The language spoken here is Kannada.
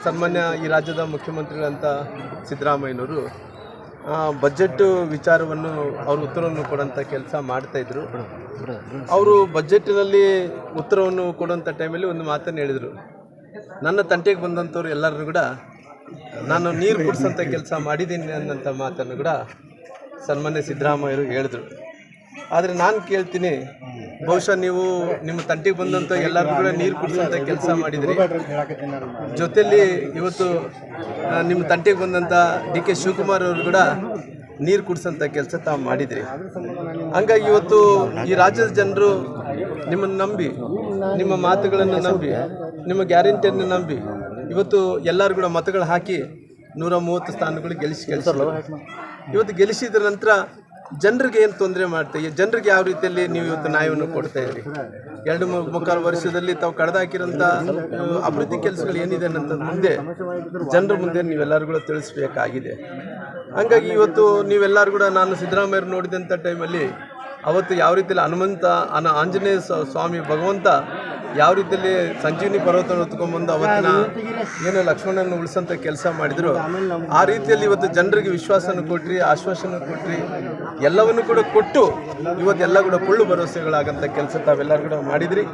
ಸನ್ಮಾನ್ಯ ಈ ರಾಜ್ಯದ ಮುಖ್ಯಮಂತ್ರಿಗಳಂತ ಸಿದ್ದರಾಮಯ್ಯನವರು ಬಜೆಟ್ ವಿಚಾರವನ್ನು ಅವರು ಉತ್ತರವನ್ನು ಕೊಡುವಂಥ ಕೆಲಸ ಮಾಡ್ತಾಯಿದ್ರು. ಅವರು ಬಜೆಟ್ನಲ್ಲಿ ಉತ್ತರವನ್ನು ಕೊಡುವಂಥ ಟೈಮಲ್ಲಿ ಒಂದು ಮಾತನ್ನು ಹೇಳಿದರು. ನನ್ನ ತಂಟೆಗೆ ಬಂದಂಥವ್ರು ಎಲ್ಲರೂ ಕೂಡ ನಾನು ನೀರು ಕುಡಿಸೋಂಥ ಕೆಲಸ ಮಾಡಿದ್ದೀನಿ ಅನ್ನೋಂಥ ಮಾತನ್ನು ಕೂಡ ಸನ್ಮಾನ್ಯ ಸಿದ್ದರಾಮಯ್ಯರು ಹೇಳಿದ್ರು. ಆದರೆ ನಾನು ಕೇಳ್ತೀನಿ, ಬಹುಶಃ ನೀವು ನಿಮ್ಮ ತಂಟೆಗೆ ಬಂದಂಥ ಎಲ್ಲರಿಗೂ ಕೂಡ ನೀರು ಕುಡಿಸೋಂಥ ಕೆಲಸ ಮಾಡಿದ್ರಿ. ಜೊತೆಯಲ್ಲಿ ಇವತ್ತು ನಿಮ್ಮ ತಂಟೆಗೆ ಬಂದಂಥ ಡಿ.ಕೆ. ಶಿವಕುಮಾರ್ ಅವರು ಕೂಡ ನೀರು ಕುಡಿಸೋಂಥ ಕೆಲಸ ತಾವು ಮಾಡಿದ್ರಿ. ಹಂಗಾಗಿ ಇವತ್ತು ಈ ರಾಜ್ಯದ ಜನರು ನಿಮ್ಮನ್ನು ನಂಬಿ, ನಿಮ್ಮ ಮಾತುಗಳನ್ನು ನಂಬಿ, ನಿಮ್ಮ ಗ್ಯಾರಂಟಿಯನ್ನು ನಂಬಿ ಇವತ್ತು ಎಲ್ಲರೂ ಕೂಡ ಮತಗಳು ಹಾಕಿ 130 ಸ್ಥಾನಗಳು ಗೆಲ್ಲಿಸಿದ್ರು. ಇವತ್ತು ಗೆಲ್ಲಿಸಿದ ನಂತರ ಜನರಿಗೆ ಏನು ತೊಂದರೆ ಮಾಡ್ತೀವಿ, ಜನರಿಗೆ ಯಾವ ರೀತಿಯಲ್ಲಿ ನೀವು ಇವತ್ತು ನ್ಯಾಯವನ್ನು ಕೊಡ್ತಾ ಇದ್ರಿ. 2-3 ವರ್ಷದಲ್ಲಿ ತಾವು ಕಳೆದಾಕಿರೋಂಥ ಅಭಿವೃದ್ಧಿ ಕೆಲಸಗಳು ಏನಿದೆ ಅನ್ನೋಂಥದ್ದು ಮುಂದೆ ಜನರ ಮುಂದೆ ನೀವೆಲ್ಲರೂ ಕೂಡ ತಿಳಿಸಬೇಕಾಗಿದೆ. ಹಂಗಾಗಿ ಇವತ್ತು ನೀವೆಲ್ಲರೂ ಕೂಡ ನಾನು ಸಿದ್ದರಾಮಯ್ಯರು ನೋಡಿದಂಥ ಟೈಮಲ್ಲಿ ಅವತ್ತು ಯಾವ ರೀತಿಯಲ್ಲಿ ಆಂಜನೇಯ ಸ್ವಾಮಿ ಭಗವಂತ ಯಾವ ರೀತಿಯಲ್ಲಿ ಸಂಜೀವನಿ ಪರ್ವತವನ್ನು ಹೊತ್ಕೊಂಡ್ಬಂದು ಅವತ್ತಿನ ಏನು ಲಕ್ಷ್ಮಣನ ಉಳಿಸೋಂಥ ಕೆಲಸ ಮಾಡಿದ್ರು, ಆ ರೀತಿಯಲ್ಲಿ ಇವತ್ತು ಜನರಿಗೆ ವಿಶ್ವಾಸನ ಕೊಟ್ರಿ, ಆಶ್ವಾಸನ ಕೊಟ್ರಿ, ಎಲ್ಲವನ್ನು ಕೂಡ ಕೊಟ್ಟು ಇವತ್ತೆಲ್ಲ ಕೂಡ ಕುಳ್ಳು ಭರವಸೆಗಳಾಗಂಥ ಕೆಲಸ ತಾವೆಲ್ಲರೂ ಕೂಡ ಮಾಡಿದ್ರಿ.